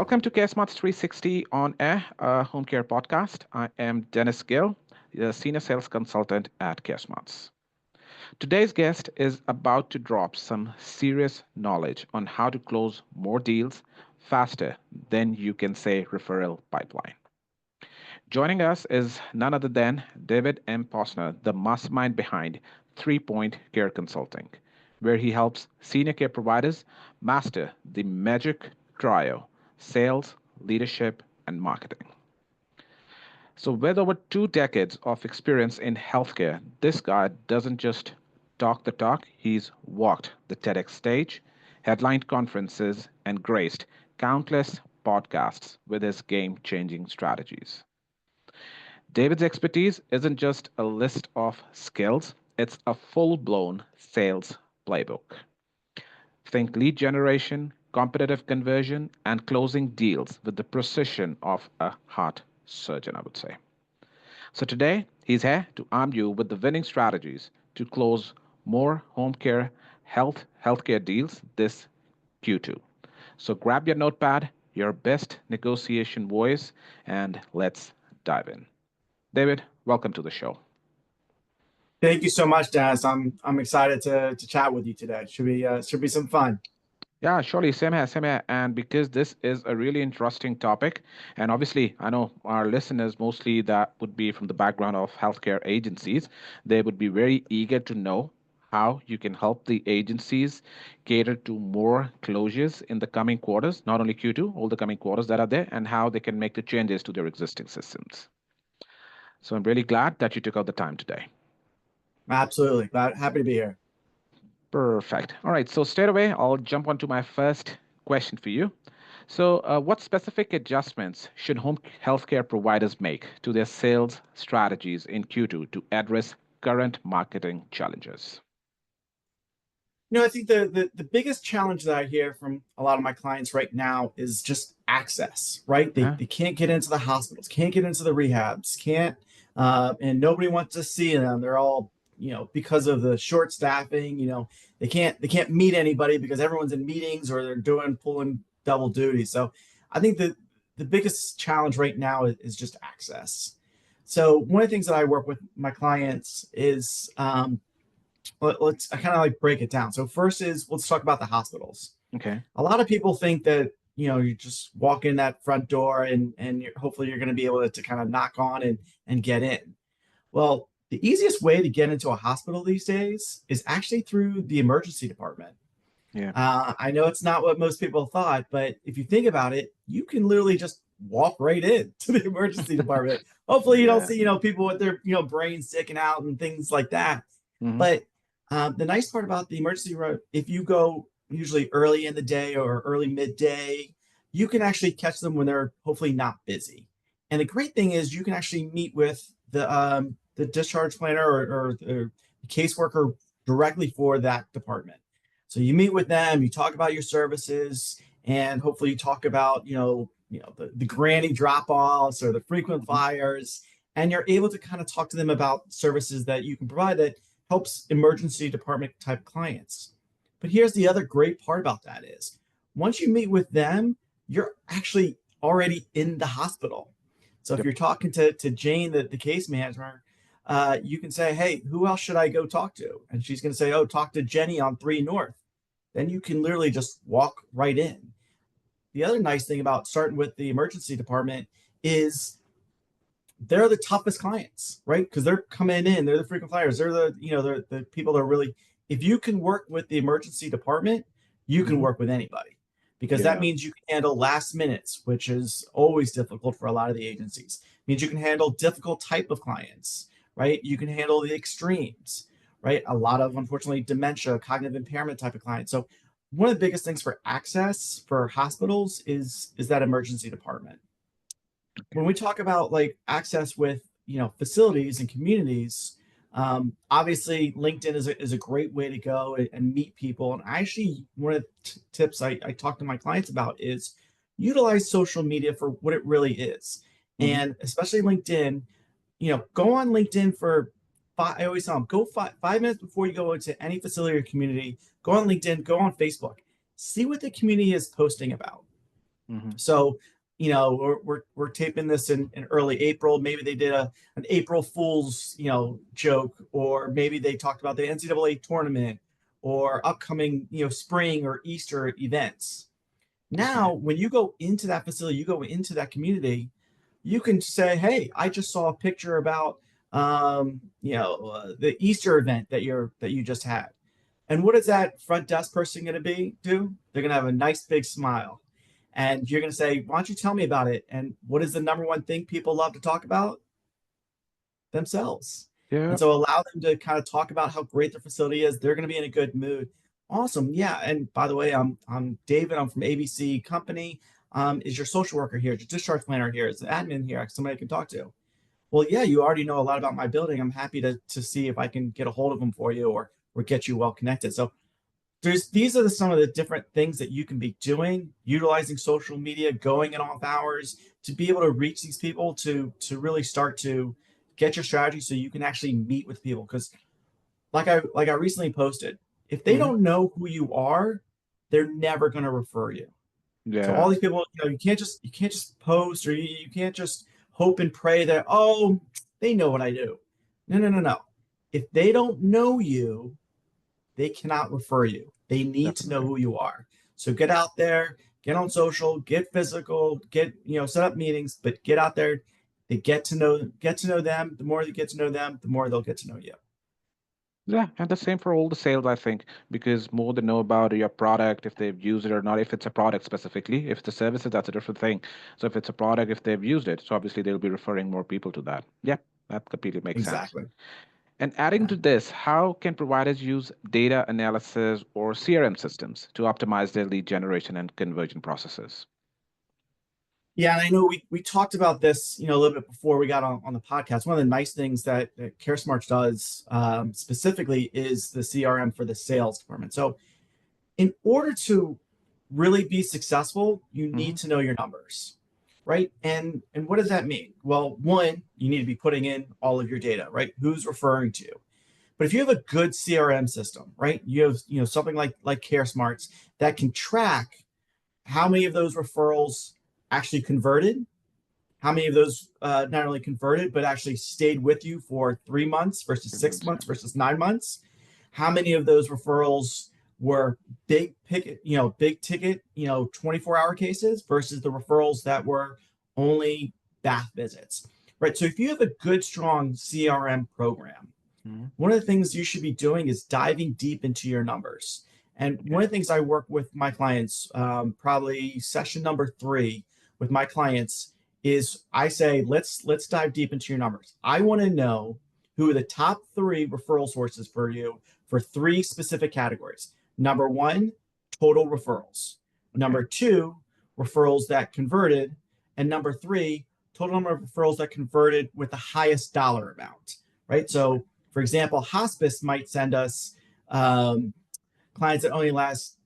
Welcome to CareSmarts 360 on Air, a home care podcast. I am Dennis Gill, the Senior Sales Consultant at CareSmarts. Today's guest is about to drop some serious knowledge on how to close more deals faster than you can say referral pipeline. Joining us is none other than David M. Posner, the mastermind behind 3 Point Care Consulting, where he helps senior care providers master the magic trio sales, leadership, and marketing. So, with over 2 decades of experience in healthcare, this guy doesn't just talk the talk, he's walked the TEDx stage, headlined conferences, and graced countless podcasts with his game changing strategies. David's expertise isn't just a list of skills, it's a full blown sales playbook. Think lead generation, competitive conversion, and closing deals with the precision of a heart surgeon, I would say. So today, he's here to arm you with the winning strategies to close more home care healthcare deals this Q2. So grab your notepad, your best negotiation voice, and let's dive in. David, welcome to the show. Thank you so much, Dennis. I'm excited to chat with you today. Should be some fun. Yeah, surely, same here, same here. And because this is a really interesting topic, and obviously, I know our listeners mostly that would be from the background of healthcare agencies, they would be very eager to know how you can help the agencies cater to more closures in the coming quarters, not only Q2, all the coming quarters that are there, and how they can make the changes to their existing systems. So I'm really glad that you took out the time today. Absolutely. Happy to be here. Perfect. All right. So straight away, I'll jump on to my first question for you. So, what specific adjustments should home healthcare providers make to their sales strategies in Q2 to address current marketing challenges? I think the biggest challenge that I hear from a lot of my clients right now is just access, right? They, Yeah. they can't get into the hospitals, can't get into the rehabs, can't, and nobody wants to see them. They're all, because of the short staffing, they can't meet anybody because everyone's in meetings or they're pulling double duty. So I think that the biggest challenge right now is just access. So one of the things that I work with my clients is let's I kind of like break it down. So first is let's talk about the hospitals. Okay. A lot of people think that you just walk in that front door and hopefully you're going to be able to kind of knock on and get in. Well, the easiest way to get into a hospital these days is actually through the emergency department. Yeah. I know it's not what most people thought, but if you think about it, you can literally just walk right in to the emergency department. Hopefully, you don't Yeah. see people with their brains sticking out and things like that. Hmm. But the nice part about the emergency room, if you go usually early in the day or early midday, you can actually catch them when they're hopefully not busy. And the great thing is you can actually meet with the discharge planner or the caseworker directly for that department. So you meet with them, you talk about your services, and hopefully you talk about the granny drop-offs or the frequent Hmm. flyers, and you're able to kind of talk to them about services that you can provide that helps emergency department type clients. But here's the other great part about that is once you meet with them, you're actually already in the hospital. So if Yep. you're talking to Jane, the case manager, you can say, hey, who else should I go talk to? And she's going to say, oh, talk to Jenny on 3 North. Then you can literally just walk right in. The other nice thing about starting with the emergency department is they're the toughest clients, right? Because they're coming in, they're the frequent flyers, they're the people that are really. If you can work with the emergency department, you can Hmm. work with anybody, because that Yeah. means you can handle last minutes, which is always difficult for a lot of the agencies. It means you can handle difficult type of clients, right? You can handle the extremes, right? A lot of unfortunately dementia, cognitive impairment type of clients. So one of the biggest things for access for hospitals is that emergency department. Okay. When we talk about like access with facilities and communities, obviously LinkedIn is a great way to go and meet people. And actually, one of the tips I talk to my clients about is utilize social media for what it really is, Hmm. and especially LinkedIn. Go on LinkedIn for I always tell them go 5 minutes before you go into any facility or community. Go on LinkedIn, go on Facebook, see what the community is posting about. Mm-hmm. So, we're taping this in early April. Maybe they did an April Fool's, joke, or maybe they talked about the NCAA tournament or upcoming, spring or Easter events. Now, Okay. when you go into that facility, you go into that community, you can say, "Hey, I just saw a picture about, the Easter event that you just had." And what is that front desk person going to do? They're going to have a nice big smile, and you're going to say, "Why don't you tell me about it?" And what is the number one thing people love to talk about? Themselves. Yeah. And so allow them to kind of talk about how great their facility is. They're going to be in a good mood. Awesome. Yeah. And by the way, I'm David. I'm from ABC Company. Is your social worker here? Is your discharge planner here? Is the admin here? Somebody I can talk to? Well, yeah, you already know a lot about my building. I'm happy to see if I can get a hold of them for you, or get you well connected. So these are some of the different things that you can be doing, utilizing social media, going in off hours to be able to reach these people, to really start to get your strategy so you can actually meet with people. Because like I recently posted, if they Mm-hmm. don't know who you are, they're never going to refer you. So all Yeah. these people, you can't just post, or you can't just hope and pray that, oh, they know what I do. No, no, no, no. If they don't know you, they cannot refer you. They need to know Definitely. who you are. So get out there, get on social, get physical, set up meetings, but get out there. They get to know them. The more you get to know them, the more they'll get to know you. Yeah, and the same for all the sales, I think, because more they know about your product, if they've used it or not, if it's a product specifically. If it's a services, that's a different thing. So if it's a product, if they've used it, so obviously they'll be referring more people to that. Yeah, that completely makes sense. Exactly. And adding Yeah. to this, how can providers use data analysis or CRM systems to optimize their lead generation and conversion processes? Yeah, and I know we talked about this, a little bit before we got on the podcast. One of the nice things that CareSmart does, specifically, is the CRM for the sales department. So in order to really be successful, you Hmm. need to know your numbers, right? And what does that mean? Well, one, you need to be putting in all of your data, right? Who's referring to you? But if you have a good CRM system, right? You have, something like CareSmarts that can track how many of those referrals actually converted, how many of those not only converted but actually stayed with you for 3 months versus six Conversion. months versus 9 months, how many of those referrals were big ticket, 24-hour cases versus the referrals that were only bath visits, right? So if you have a good strong CRM program, Hmm. one of the things you should be doing is diving deep into your numbers. And one Okay. of the things I work with my clients, probably session number 3 with my clients, is I say, let's dive deep into your numbers. I want to know who are the top 3 referral sources for you for 3 specific categories. Number 1, total referrals. Okay. Number 2, referrals that converted. And number 3, total number of referrals that converted with the highest dollar amount, right? Okay. So, for example, hospice might send us um, clients that only last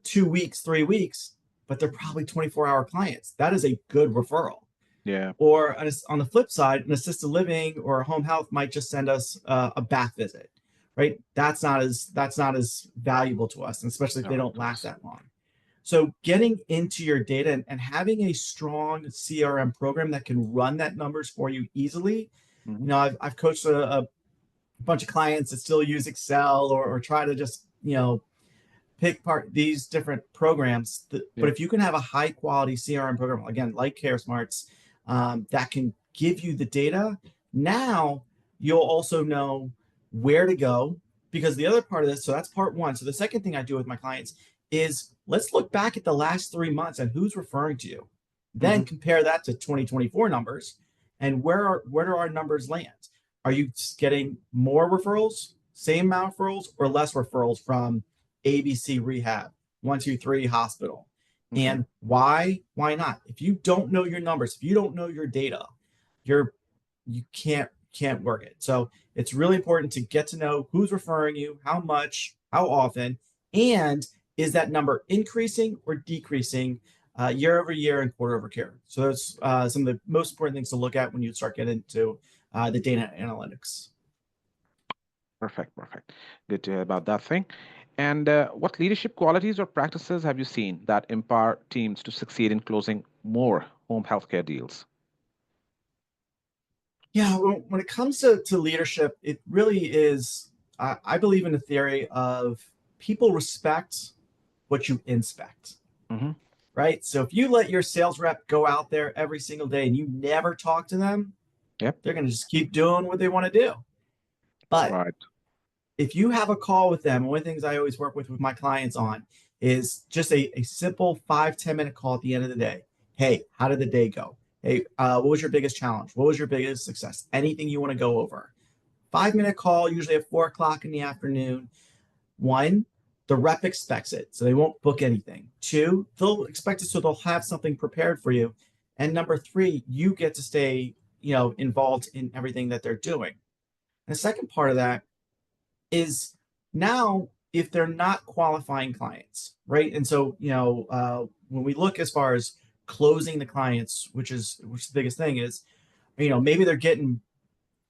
2 weeks, 3 weeks, but they're probably 24-hour clients. That is a good referral. Yeah. Or on the flip side, an assisted living or a home health might just send us a bath visit, right? That's not as valuable to us, and especially if they No, of don't last course. that long. So getting into your data and having a strong CRM program that can run that numbers for you easily. Hmm. I've coached a bunch of clients that still use Excel, or try to just, pick part these different programs. But Yeah. if you can have a high quality CRM program, again, like CareSmarts, that can give you the data, now you'll also know where to go. Because the other part of this, so that's part one. So the second thing I do with my clients is, let's look back at the last 3 months and who's referring to you. Then Hmm. compare that to 2024 numbers, and where do our numbers land? Are you getting more referrals, same amount of referrals, or less referrals from ABC Rehab, 123 Hospital? Okay. And why? Why not? If you don't know your numbers, if you don't know your data, you can't work it. So it's really important to get to know who's referring you, how much, how often, and is that number increasing or decreasing year over year and quarter over quarter. So those some of the most important things to look at when you start getting into the data analytics. Perfect. Perfect. Good to hear about that thing. And what leadership qualities or practices have you seen that empower teams to succeed in closing more home healthcare deals? Yeah, when it comes to leadership, it really is. I believe in the theory of people respect what you inspect, Hmm. right? So if you let your sales rep go out there every single day and you never talk to them, Yep. they're going to just keep doing what they want to do. But Right. if you have a call with them, one of the things I always work with my clients on is just a simple 5-10 minute call at the end of the day. Hey, how did the day go? Hey, what was your biggest challenge? What was your biggest success? Anything you want to go over? 5 minute call, usually at 4 o'clock in the afternoon. One, the rep expects it, so they won't book anything. Two, they'll expect it, so they'll have something prepared for you. And number three, you get to stay, involved in everything that they're doing. And the second part of that is now if they're not qualifying clients, right? And so, when we look as far as closing the clients, which the biggest thing is, maybe they're getting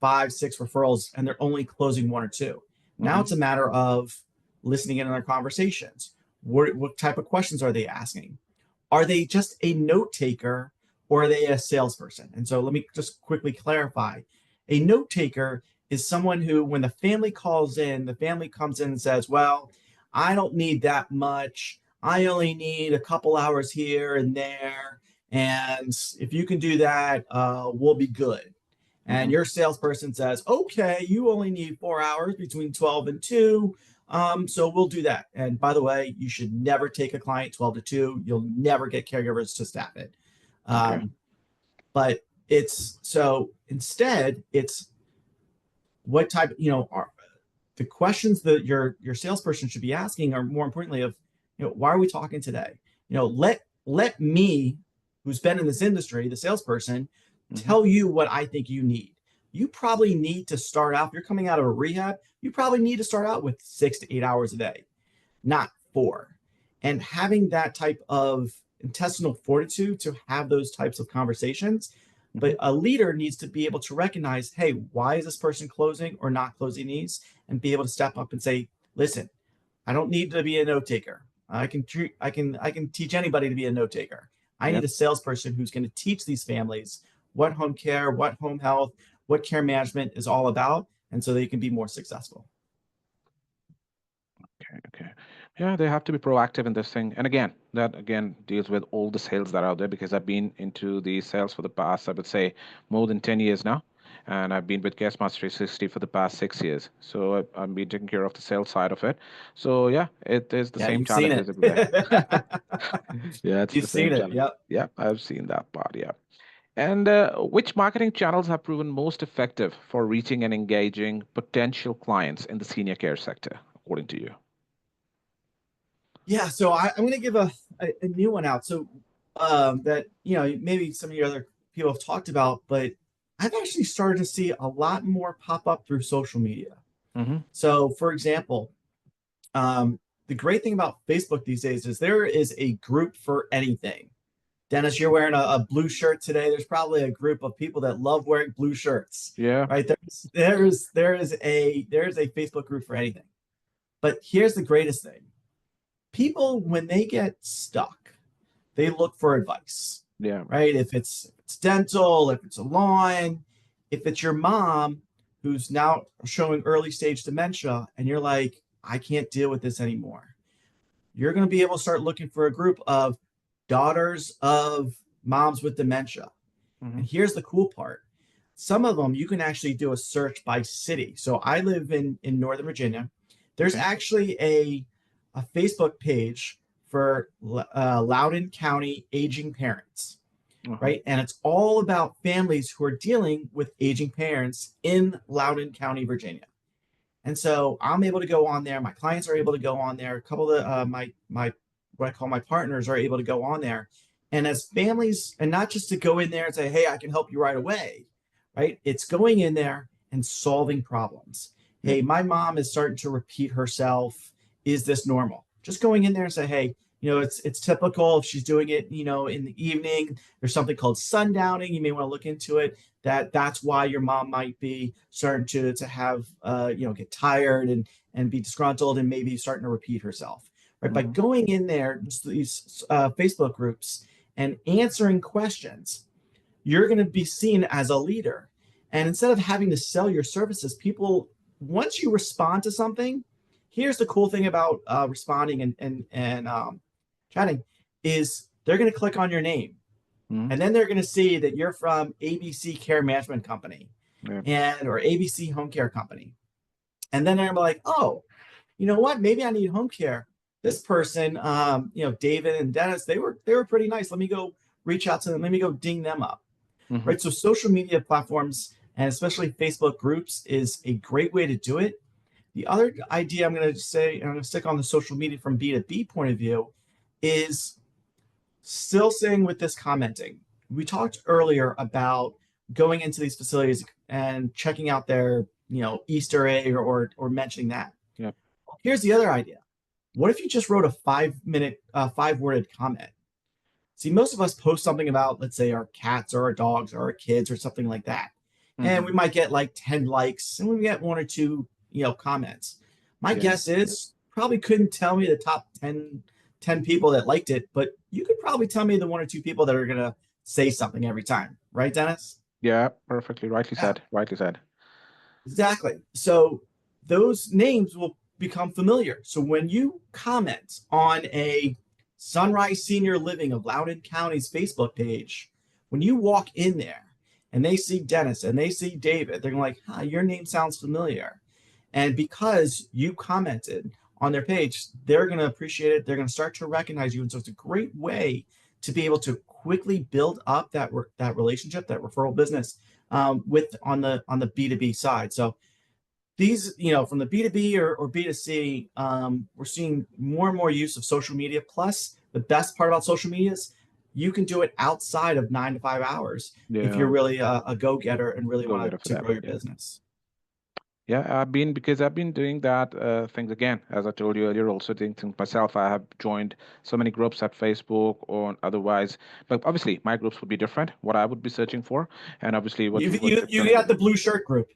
5-6 referrals and they're only closing one or two. Now Hmm. it's a matter of listening in on their conversations. What type of questions are they asking? Are they just a note taker or are they a salesperson? And so let me just quickly clarify. A note taker is someone who, when the family calls in, the family comes in and says, well, I don't need that much. I only need a couple hours here and there. And if you can do that, we'll be good. And Hmm. your salesperson says, okay, you only need 4 hours between 12 and 2. So we'll do that. And by the way, you should never take a client 12 to 2. You'll never get caregivers to staff it. Okay. Um, but it's so instead, it's what type, are the questions that your salesperson should be asking are more importantly of, why are we talking today? Let me, who's been in this industry, the salesperson, Hmm. tell you what I think you need. You probably need to start out, if you're coming out of a rehab, you probably need to start out with 6 to 8 hours a day, not 4. And having that type of intestinal fortitude to have those types of conversations. Hmm. But a leader needs to be able to recognize, hey, why is this person closing or not closing these? And be able to step up and say, listen, I don't need to be a note taker. I can teach anybody to be a note taker. I need Yep. a salesperson who's going to teach these families what home care, what home health, what care management is all about, and so they can be more successful. Okay, okay. Yeah, they have to be proactive in this thing. And again, that again deals with all the sales that are out there because I've been into the sales for the past, I would say, more than 10 years now. And I've been with Guestmaster 360 for the past 6 years. So I've been taking care of the sales side of it. So yeah, it is the Yeah, same you've seen challenges it. every day. Yeah, it's You've the seen same it. challenges. Yep. Yeah, I've seen that part. Yeah. And which marketing channels have proven most effective for reaching and engaging potential clients in the senior care sector, according to you? Yeah, so I'm going to give a new one out. So that maybe some of your other people have talked about, but I've actually started to see a lot more pop up through social media. Mm-hmm. So, for example, the great thing about Facebook these days is there is a group for anything. Dennis, you're wearing a blue shirt today. There's probably a group of people that love wearing blue shirts, Yeah. right? There is a Facebook group for anything. But here's the greatest thing: people, when they get stuck, they look for advice, Yeah. right? If it's dental, if it's a lawn, if it's your mom who's now showing early stage dementia, and you're like, I can't deal with this anymore, you're going to be able to start looking for a group of daughters of moms with dementia. Hmm. And here's the cool part: some of them you can actually do a search by city. So I live in Northern Virginia. There's Okay. actually a Facebook page for Loudoun County aging parents, Uh-huh. right? And it's all about families who are dealing with aging parents in Loudoun County, Virginia. And so I'm able to go on there. My clients are able to go on there. A couple of my what I call my partners are able to go on there. And as families, and not just to go in there and say, "Hey, I can help you right away," right? It's going in there and solving problems. Yep. Hey, my mom is starting to repeat herself. Is this normal? Just going in there and say, "Hey, it's typical if she's doing it, in the evening. There's something called sundowning. You may want to look into it. That's why your mom might be starting to have get tired and be disgruntled and maybe starting to repeat herself. Right. By Hmm. going in there, just these Facebook groups and answering questions, you're going to be seen as a leader. And instead of having to sell your services, people, once you respond to something, here's the cool thing about responding and chatting is they're going to click on your name, Hmm. and then they're going to see that you're from ABC Care Management Company Yeah. and or ABC Home Care Company. And then they're gonna be like, oh, you know what? Maybe I need home care. This person, David and Dennis, they were pretty nice. Let me go reach out to them. Let me go ding them up. Hmm. Right. So social media platforms and especially Facebook groups is a great way to do it. The other idea I'm going to say, and I'm going to stick on the social media from B2B point of view, is still staying with this commenting. We talked earlier about going into these facilities and checking out their, Easter egg or mentioning that. Yeah. Here's the other idea. What if you just wrote a 5-minute, 5-worded comment? See, most of us post something about, let's say, our cats or our dogs or our kids or something like that. And Hmm. we might get like 10 likes and we get one or two, comments. My Yeah. guess is probably couldn't tell me the top 10 people that liked it, but you could probably tell me the one or two people that are going to say something every time. Right, Dennis? Yeah. Perfectly. Rightly Yeah. said. Rightly said. Exactly. So those names will become familiar. So when you comment on a Sunrise Senior Living of Loudoun County's Facebook page, when you walk in there and they see Dennis and they see David, they're like, huh, your name sounds familiar. And because you commented on their page, they're going to appreciate it. They're going to start to recognize you. And so it's a great way to be able to quickly build up that relationship, that referral business with on the B2B side. So these, from the B2B or B2C, we're seeing more and more use of social media. Plus, the best part about social media is you can do it outside of 9 to 5 hours if you're Yeah. really a go-getter and really Go want get it for to that. grow your Yeah. business. Yeah, because I've been doing that things again, as I told you earlier, also doing things myself. I have joined so many groups at Facebook or otherwise, but obviously my groups would be different, what I would be searching for, and obviously You what you, you're you telling me. got the blue shirt group.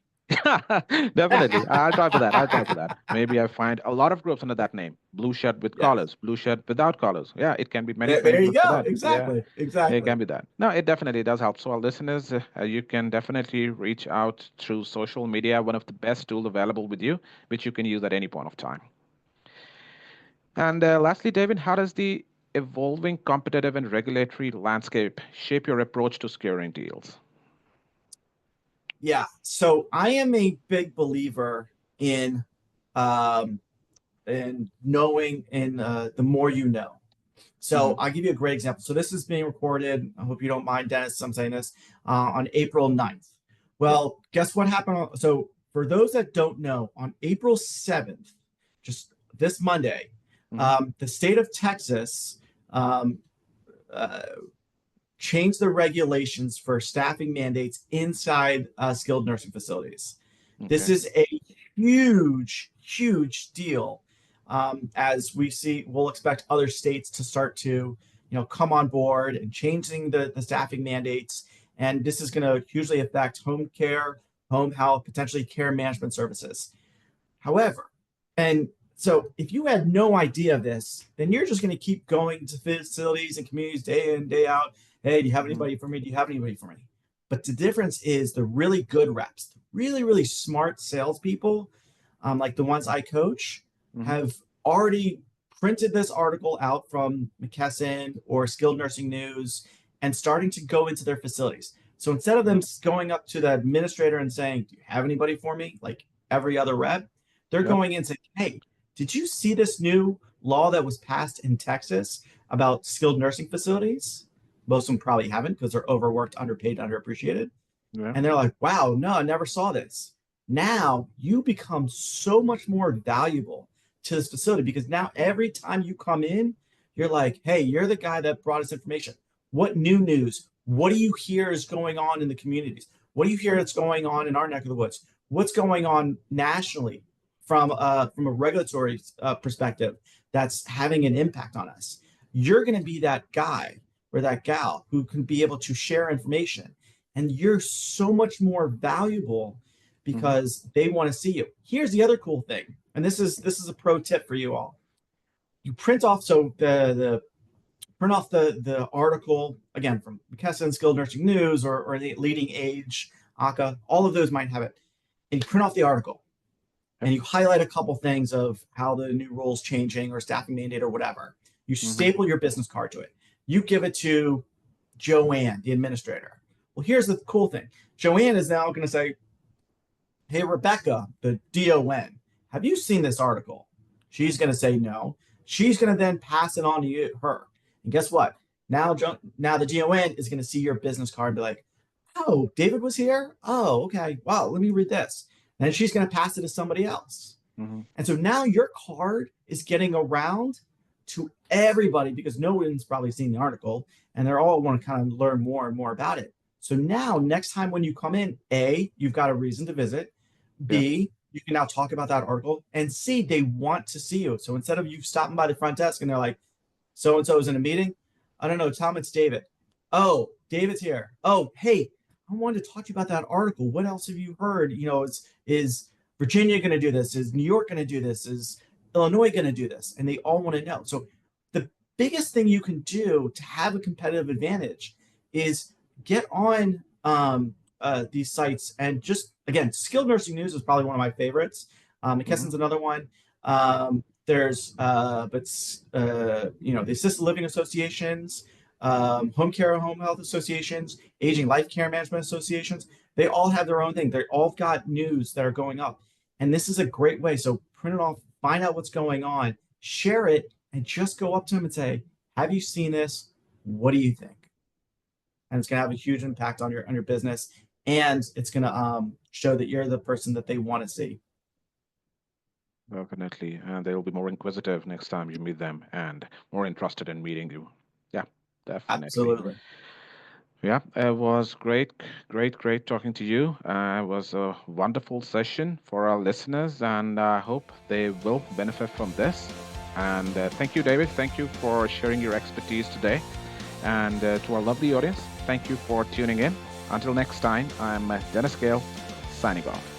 Definitely. I'll try for that. I'll try for that. Maybe I find a lot of groups under that name. Blue shirt with Yes. collars, blue shirt without collars. Yeah, it can be many, many There you groups for go. that. Yeah, Exactly. it Exactly. can be that. No, it definitely does help. So our listeners, you can definitely reach out through social media, one of the best tools available with you, which you can use at any point of time. And lastly, David, how does the evolving competitive and regulatory landscape shape your approach to securing deals? Yeah. So I am a big believer in um knowing and the more you know. So Hmm. I'll give you a great example. So this is being recorded. I hope you don't mind, Dennis. I'm saying this on April 9th. Yep. Well, guess what happened? So for those that don't know, on April 7th, just this Monday, Hmm. the state of Texas um, uh, changed the regulations for staffing mandates inside skilled nursing facilities. This Okay. is a huge, huge deal. As we see, we'll expect other states to start to, come on board and changing the staffing mandates. And this is going to hugely affect home care, home health, potentially care management services. However, and so if you had no idea of this, then you're just going to keep going to facilities and communities day in, day out. Hey, do you have Hmm. anybody for me? Do you have anybody for me? But the difference is the really good reps, really, really smart salespeople, like the ones I coach, Hmm. have already printed this article out from McKesson or Skilled Nursing News and starting to go into their facilities. So instead of them Yep. going up to the administrator and saying, do you have anybody for me? Like every other rep, they're Yep. going in saying, hey, did you see this new law that was passed in Texas about skilled nursing facilities? Most of them probably haven't because they're overworked, underpaid, underappreciated. Yeah. And they're like, wow, no, I never saw this. Now you become so much more valuable to this facility because now every time you come in, you're like, hey, you're the guy that brought us information. What new news? What do you hear is going on in the communities? What do you hear that's going on in our neck of the woods? What's going on nationally from a regulatory perspective that's having an impact on us? you're going to be that guy or that gal who can be able to share information. And you're so much more valuable Mm-hmm. because they want to see you. Here's the other cool thing, and this is a pro tip for you all. You print off the print off the article again from McKesson, Skilled Nursing News, or the Leading Age, ACA. All of those might have it. And you print off the article Yep. and you highlight a couple things of how the new rules changing or staffing mandate or whatever. You Mm-hmm. staple your business card to it. You give it to Joanne, the administrator. Well, here's the cool thing. Joanne is now going to say, "Hey, Rebecca, the DON, have you seen this article?" She's going to say no. She's going to then pass it on to her. And guess what? Now the DON is going to see your business card and be like, "Oh, David was here? Oh, okay. Wow, let me read this." And then she's going to pass it to somebody else. Mm-hmm. And so now your card is getting around to everybody because no one's probably seen the article and they're all want to kind of learn more and more about it. So now, next time when you come in, A, you've got a reason to visit. Yeah. B, you can now talk about that article. And C, they want to see you. So instead of you stopping by the front desk and they're like, so and so is in a meeting. I don't know, Tom, it's David. Oh, David's here. Oh, hey, I wanted to talk to you about that article. What else have you heard? Is Virginia going to do this? Is New York going to do this? Is Illinois going to do this? And they all want to know. So the biggest thing you can do to have a competitive advantage is get on these sites and just again, Skilled Nursing News is probably one of my favorites. Mm-hmm. McKesson's another one. There's the assisted living associations, home care and home health associations, aging life care management associations. They all have their own thing. They all got news that are going up, and this is a great way. So print it off, find out what's going on, share it, and just go up to them and say, "Have you seen this? What do you think?" And it's gonna have a huge impact on your business, and it's gonna show that you're the person that they want to see. Definitely. And they will be more inquisitive next time you meet them and more interested in meeting you. Yeah, definitely. Absolutely. Yeah, it was great, great talking to you. It was a wonderful session for our listeners, and I hope they will benefit from this. And thank you, David. Thank you for sharing your expertise today. And to our lovely audience, thank you for tuning in. Until next time, I'm Dennis Gale, signing off.